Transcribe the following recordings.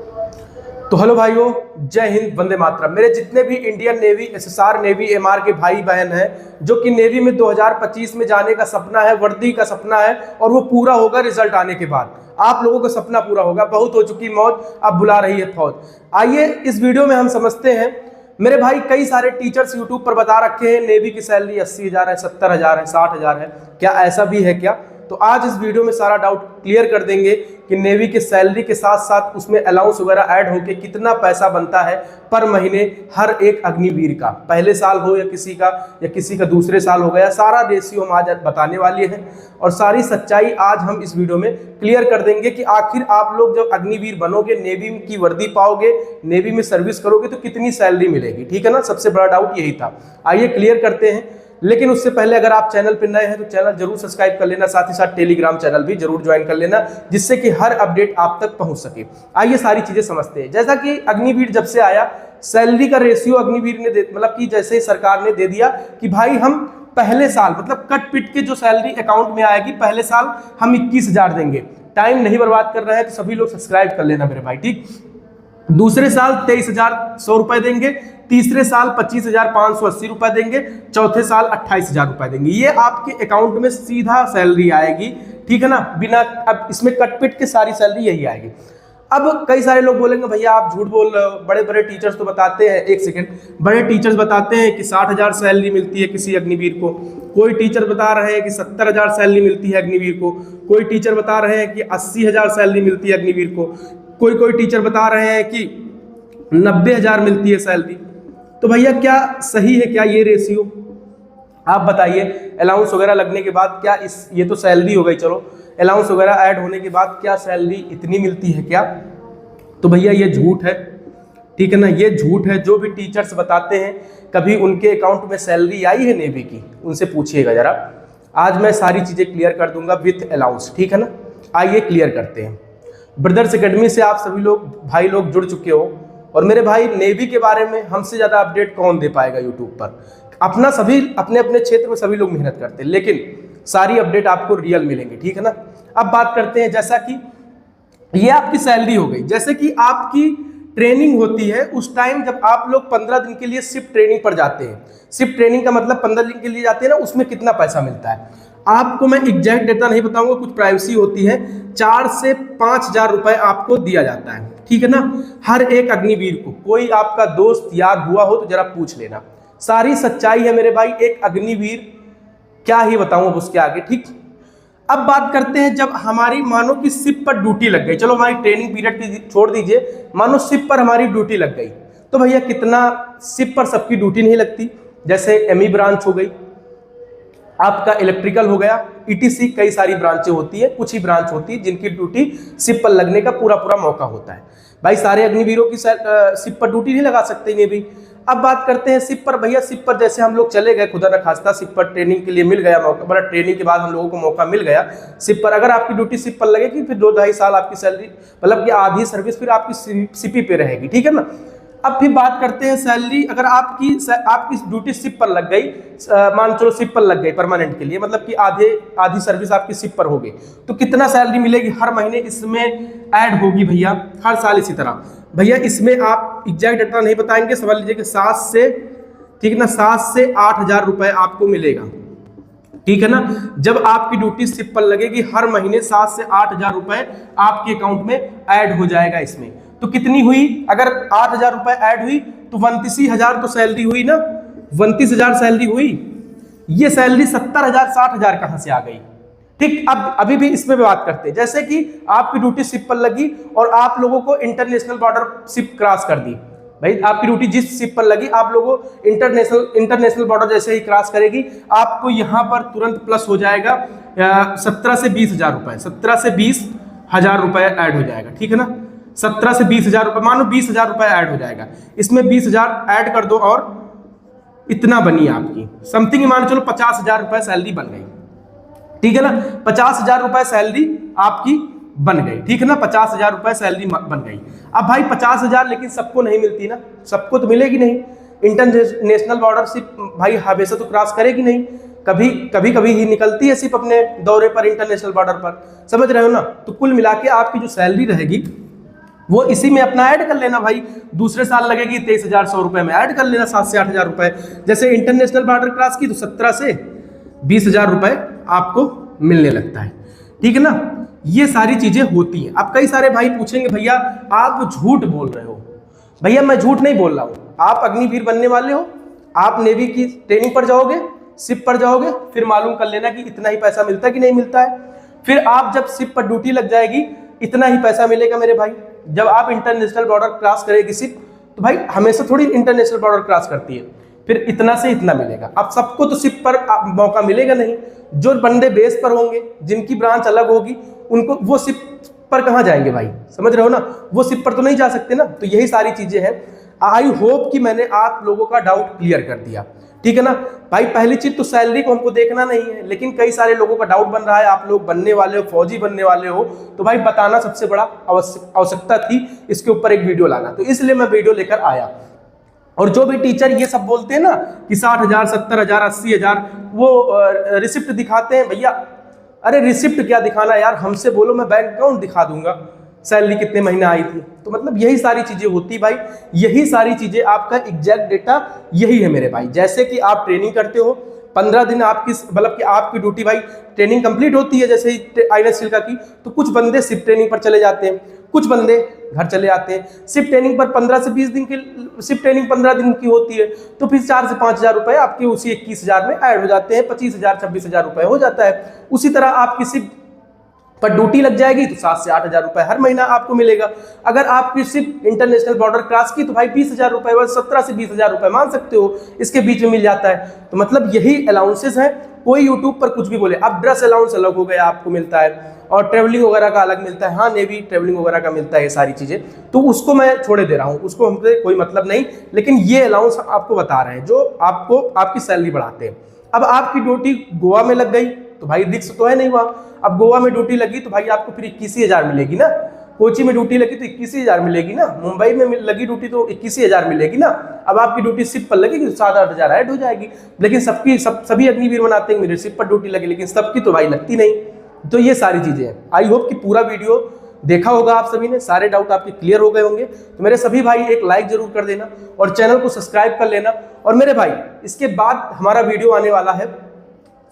तो हेलो भाइयों, जय हिंद, वंदे मातरम। मेरे जितने भी Indian navy, SSR navy, MR के भाई बहन हैं जो कि नेवी में 2025 में जाने का सपना है, वर्दी का सपना है और वो पूरा होगा रिजल्ट आने के बाद। आप लोगों का सपना पूरा होगा। बहुत हो चुकी मौज, अब बुला रही है फौज। आइए इस वीडियो में हम समझते हैं। मेरे भाई कई सारे टीचर्स यूट्यूब पर बता रखे हैं नेवी की सैलरी 80,000 है, 70,000 है, 60,000 है। क्या ऐसा भी है क्या? तो आज इस वीडियो में सारा डाउट क्लियर कर देंगे कि नेवी की सैलरी के साथ साथ उसमें अलाउंस वगैरह ऐड होके कितना पैसा बनता है पर महीने हर एक अग्निवीर का, पहले साल हो या किसी का दूसरे साल हो गया। सारा रेशियो हम आज बताने वाले हैं और सारी सच्चाई आज हम इस वीडियो में क्लियर कर देंगे कि आखिर आप लोग जब अग्निवीर बनोगे, नेवी की वर्दी पाओगे, नेवी में सर्विस करोगे तो कितनी सैलरी मिलेगी। ठीक है ना, सबसे बड़ा डाउट यही था। आइए क्लियर करते हैं। लेकिन उससे पहले अगर आप चैनल पर नए हैं तो चैनल जरूर सब्सक्राइब कर लेना, साथ ही साथ टेलीग्राम चैनल भी जरूर ज्वाइन कर लेना, जिससे कि हर अपडेट आप तक पहुंच सके। आइए सारी चीजें समझते हैं। जैसा कि अग्निवीर जब से आया, सैलरी का रेशियो अग्निवीर ने मतलब कि जैसे सरकार ने दे दिया कि भाई हम पहले साल मतलब कट पिट के जो सैलरी अकाउंट में आएगी, पहले साल हम 21,000 देंगे। टाइम नहीं बर्बाद कर रहे हैं तो सभी लोग सब्सक्राइब कर लेना मेरे भाई, ठीक। दूसरे साल 23,100 रुपए देंगे, तीसरे साल 25,580 रुपए देंगे, चौथे साल 28,000 रुपए देंगे। ये आपके अकाउंट में सीधा सैलरी आएगी, ठीक है ना, बिना अब इसमें कटपिट के सारी सैलरी यही आएगी। अब कई सारे लोग बोलेंगे भैया आप झूठ बोल रहे हो, बड़े बड़े टीचर्स तो बताते हैं, एक सेकेंड, बड़े टीचर्स बताते हैं कि 60,000 सैलरी मिलती है किसी अग्निवीर को, कोई टीचर बता रहे हैं कि 70,000 सैलरी मिलती है अग्निवीर को, कोई टीचर बता रहे हैं कि 80,000 सैलरी मिलती है अग्निवीर को, कोई टीचर बता रहे हैं कि 90,000 मिलती है सैलरी। तो भैया क्या सही है क्या ये रेशियो? आप बताइए। अलाउंस वगैरह लगने के बाद क्या ये तो सैलरी हो गई, चलो अलाउंस वगैरह ऐड होने के बाद क्या सैलरी इतनी मिलती है क्या? तो भैया ये झूठ है, ठीक है ना, ये झूठ है। जो भी टीचर्स बताते हैं कभी उनके अकाउंट में सैलरी आई है नेवी की, उनसे पूछिएगा जरा। आज मैं सारी चीजें क्लियर कर दूंगा विथ अलाउंस, ठीक है ना। आइए क्लियर करते हैं। ब्रदर्स एकेडमी से आप सभी लोग भाई लोग जुड़ चुके हो और मेरे भाई नेवी के बारे में हमसे ज़्यादा अपडेट कौन दे पाएगा यूट्यूब पर। अपना सभी अपने अपने क्षेत्र में सभी लोग मेहनत करते हैं, लेकिन सारी अपडेट आपको रियल मिलेंगे, ठीक है ना। अब बात करते हैं, जैसा कि ये आपकी सैलरी हो गई, जैसे कि आपकी ट्रेनिंग होती है उस टाइम जब आप लोग 15 दिन के लिए शिफ्ट ट्रेनिंग पर जाते हैं। शिफ्ट ट्रेनिंग का मतलब 15 दिन के लिए जाते हैं ना, उसमें कितना पैसा मिलता है आपको मैं एग्जैक्ट डेटा नहीं बताऊंगा, कुछ प्राइवेसी होती है। 4 से 5,000 रुपए आपको दिया जाता है, ठीक है ना, हर एक अग्निवीर को। कोई आपका दोस्त यार हुआ हो तो जरा पूछ लेना, सारी सच्चाई है मेरे भाई। एक अग्निवीर क्या ही बताऊं उसके आगे, ठीक। अब बात करते हैं, जब हमारी मानो कि शिप पर ड्यूटी लग गई, चलो हमारी ट्रेनिंग पीरियड की छोड़ दीजिए, मानो शिप पर हमारी ड्यूटी लग गई, तो भैया कितना, शिप पर सबकी ड्यूटी नहीं लगती। जैसे एमई ब्रांच हो गई, आपका इलेक्ट्रिकल हो गया, ईटीसी, कई सारी ब्रांचें होती है, कुछ ही ब्रांच होती है जिनकी ड्यूटी शिप पर लगने का पूरा मौका होता है। भाई सारे अग्निवीरों की शिप पर ड्यूटी नहीं लगा सकते नेवी। अब बात करते हैं शिप पर। भैया शिप पर जैसे हम लोग चले गए, खुदा न खास्ता शिप पर ट्रेनिंग के लिए मिल गया मौका, बड़ा ट्रेनिंग के बाद हम लोगों को मौका मिल गया शिप पर, अगर आपकी ड्यूटी शिप पर लगेगी फिर 2-2.5 साल आपकी सैलरी मतलब कि आधी सर्विस फिर आपकी शिपी पे रहेगी, ठीक है ना। अब फिर बात करते हैं सैलरी। अगर आपकी ड्यूटी शिप पर लग गई, मान चलो शिप पर लग गई परमानेंट के लिए, मतलब कि आधी सर्विस आपकी शिप पर होगी, तो कितना सैलरी मिलेगी हर महीने इसमें ऐड होगी भैया, हर साल इसी तरह। भैया इसमें आप एग्जैक्ट डेटा नहीं बताएंगे, समझ लीजिए कि 7 से, ठीक ना, 7 से 8,000 रुपए आपको मिलेगा, ठीक है ना। जब आपकी ड्यूटी शिप पर लगेगी हर महीने 7 से 8,000 रुपए आपके अकाउंट में ऐड हो जाएगा। इसमें तो कितनी हुई, अगर 8,000 रुपए ऐड हुई तो 29,000 तो सैलरी हुई ना, 29,000 सैलरी हुई। ये सैलरी 70,000 60,000 कहां से आ गई, ठीक। अब अभी भी इसमें बात करते हैं, जैसे कि आपकी ड्यूटी शिप पर लगी और आप लोगों को इंटरनेशनल बॉर्डर शिप क्रॉस कर दी। भाई आपकी ड्यूटी जिस शिप पर लगी, आप लोगों इंटरनेशनल बॉर्डर जैसे ही क्रॉस करेगी, आपको यहाँ पर तुरंत प्लस हो जाएगा 17 से 20,000 रुपए, 17 से 20,000 रुपए ऐड हो जाएगा, ठीक है ना। 17 से 20,000 रुपए, मानो 20,000 रुपए ऐड हो जाएगा। इसमें 20,000 ऐड कर दो और इतना बनी आपकी समथिंग, मान चलो 50,000 रुपए सैलरी बन गई, ठीक है ना। 50,000 रुपए सैलरी आपकी बन गई, ठीक है ना, 50,000 रुपए सैलरी बन गई। अब भाई 50,000 लेकिन सबको नहीं मिलती ना, सबको तो मिलेगी नहीं। इंटरनेशनल बॉर्डर शिप भाई हमेशा तो क्रॉस करेगी नहीं, कभी ही निकलती है शिप अपने दौरे पर इंटरनेशनल बॉर्डर पर, समझ रहे हो ना। तो कुल मिला के आपकी जो सैलरी रहेगी वो इसी में अपना ऐड कर लेना भाई। दूसरे साल लगेगी 23,100 रुपए में ऐड कर लेना, 7 से 8 हजार रुपए। जैसे इंटरनेशनल बॉर्डर क्रॉस की तो 17 से 20,000 रुपए आपको मिलने लगता है, ठीक है ना। ये सारी चीजें होती हैं। अब कई सारे भाई पूछेंगे भैया आप झूठ बोल रहे हो। भैया मैं झूठ नहीं बोल रहा हूं। आप अग्निवीर बनने वाले हो, आप नेवी की ट्रेनिंग पर जाओगे, शिप पर जाओगे, फिर मालूम कर लेना कि इतना ही पैसा मिलता है कि नहीं मिलता है। फिर आप जब शिप पर ड्यूटी लग जाएगी इतना ही पैसा मिलेगा मेरे भाई। जब आप इंटरनेशनल बॉर्डर क्रॉस करेगी शिप, तो भाई हमेशा थोड़ी इंटरनेशनल बॉर्डर क्रॉस करती है, फिर इतना से इतना मिलेगा। अब सबको तो शिप पर मौका मिलेगा नहीं। जो बंदे बेस पर होंगे, जिनकी ब्रांच अलग होगी, उनको वो शिप पर कहाँ जाएंगे भाई, समझ रहे हो ना। वो शिप पर तो नहीं जा सकते ना। तो यही सारी चीजें हैं। आई होप कि मैंने आप लोगों का डाउट क्लियर कर दिया, ठीक है ना भाई। पहली चीज तो सैलरी को हमको देखना नहीं है, लेकिन कई सारे लोगों का डाउट बन रहा है, आप लोग बनने वाले हो, फौजी बनने वाले हो, तो भाई बताना सबसे बड़ा आवश्यकता थी इसके ऊपर एक वीडियो लाना। तो इसलिए मैं वीडियो लेकर आया। और जो भी टीचर ये सब बोलते हैं ना कि 60,000, 70,000, 80,000 वो रिसिप्ट दिखाते हैं, भैया अरे रिसिप्ट क्या दिखाना यार, हमसे बोलो, मैं बैंक अकाउंट दिखा दूंगा सैलरी कितने महीने आई थी। तो मतलब यही सारी चीजें होती भाई, यही सारी चीजें, आपका एग्जैक्ट डेटा यही है मेरे भाई। जैसे कि आप ट्रेनिंग करते हो 15 दिन आपकी, मतलब कि आपकी ड्यूटी भाई ट्रेनिंग कंप्लीट होती है, जैसे ही आईएनएस चिल्का की, तो कुछ बंदे शिप ट्रेनिंग पर चले जाते हैं, कुछ बंदे घर चले आते हैं। शिप ट्रेनिंग पर 15 से 20 दिन की, शिप ट्रेनिंग 15 दिन की होती है, तो फिर 4 से 5 हजार रुपए आपके उसी 21,000 में ऐड हो जाते हैं, 25,000, 26,000 रुपए हो जाता है। उसी तरह आपकी शिप पर ड्यूटी लग जाएगी तो 7 से 8 हजार रुपए हर महीना आपको मिलेगा। अगर आपकी शिप इंटरनेशनल बॉर्डर क्रॉस की तो भाई 20,000 रुपए, 17 से 20,000 रुपए मान सकते हो, इसके बीच में मिल जाता है। तो मतलब यही अलाउंसेस हैं। कोई यूट्यूब पर कुछ भी बोले। अब ड्रेस अलाउंस अलग हो गया, आपको मिलता है, और ट्रेवलिंग वगैरह का अलग मिलता है। हाँ, नेवी ट्रेवलिंग वगैरह का मिलता है, ये सारी चीजें तो उसको मैं छोड़े दे रहा हूँ, उसको हमसे कोई मतलब नहीं। लेकिन ये अलाउंस आपको बता रहे हैं जो आपको आपकी सैलरी बढ़ाते हैं। अब आपकी ड्यूटी गोवा में लग गई तो भाई रिस्क तो है नहीं वहां। अब गोवा में ड्यूटी लगी तो भाई आपको फिर 21,000 मिलेगी ना। कोची में ड्यूटी लगी तो 21,000 मिलेगी ना। मुंबई में लगी ड्यूटी तो 21,000 मिलेगी ना। अब आपकी ड्यूटी शिप पर लगेगी तो 7-8 हजार ऐड हो जाएगी। लेकिन सभी अग्निवीर बनाते हैं मेरे शिप पर ड्यूटी लगी, लेकिन सबकी तो भाई लगती नहीं। तो ये सारी चीजें हैं। आई होप कि पूरा वीडियो देखा होगा आप सभी ने, सारे डाउट आपके क्लियर हो गए होंगे। तो मेरे सभी भाई एक लाइक जरूर कर देना और चैनल को सब्सक्राइब कर लेना। और मेरे भाई इसके बाद हमारा वीडियो आने वाला है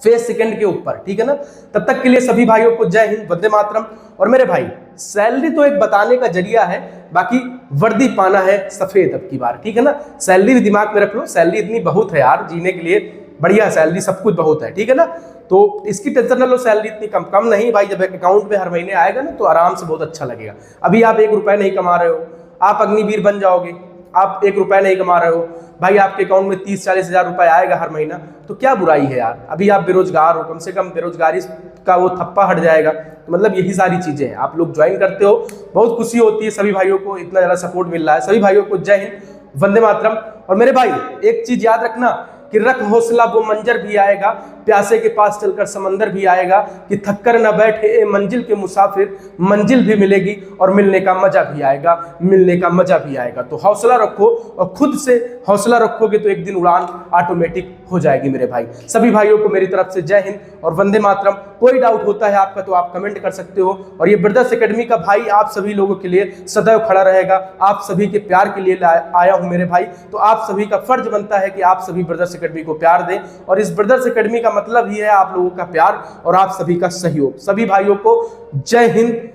फेज सेकंड के ऊपर, ठीक है ना। तब तक के लिए सभी भाइयों को जय हिंद, वंदे मातरम। और मेरे भाई सैलरी तो एक बताने का जरिया है, बाकी वर्दी पाना है सफेद अब की बार, ठीक है ना। सैलरी भी दिमाग में रख लो, सैलरी इतनी बहुत है यार, जीने के लिए बढ़िया सैलरी, सब कुछ बहुत है, ठीक है ना। तो इसकी टेंशन न लो, सैलरी इतनी कम नहीं भाई। जब अकाउंट में हर महीने आएगा ना तो आराम से बहुत अच्छा लगेगा। अभी आप 1 रुपया नहीं कमा रहे हो, आप अग्निवीर बन जाओगे, आप 1 रुपया नहीं कमा रहे हो भाई, आपके अकाउंट में 30-40 हजार रुपए आएगा हर महीना, तो क्या बुराई है यार। अभी आप बेरोजगार हो, कम से कम बेरोजगारी का वो थप्पा हट जाएगा। तो मतलब यही सारी चीजें हैं। आप लोग ज्वाइन करते हो, बहुत खुशी होती है। सभी भाइयों को इतना ज्यादा सपोर्ट मिल रहा है। सभी भाइयों को जय हिंद, वंदे मातरम। और मेरे भाई एक चीज याद रखना कि रख हौसला वो मंजर भी आएगा, प्यासे के पास चलकर समंदर भी आएगा, कि थक कर न बैठे ए मंजिल के मुसाफिर, मंजिल भी मिलेगी और मिलने का मजा भी आएगा, मिलने का मजा भी आएगा। तो हौसला रखो, और खुद से हौसला रखोगे तो एक दिन उड़ान ऑटोमेटिक हो जाएगी मेरे भाई। सभी भाइयों को मेरी तरफ से जय हिंद और वंदे मातरम। कोई डाउट होता है आपका तो आप कमेंट कर सकते हो। और ये ब्रदर्स एकेडमी का भाई आप सभी लोगों के लिए सदैव खड़ा रहेगा, आप सभी के प्यार के लिए आया हूं मेरे भाई। तो आप सभी का फर्ज बनता है कि आप सभी ब्रदर्स एकेडमी को प्यार दें, और इस ब्रदर्स एकेडमी का मतलब ही है आप लोगों का प्यार और आप सभी का सहयोग। सभी भाइयों को जय हिंद,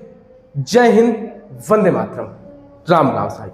जय हिंद, वंदे मातरम। राम राम साहिब।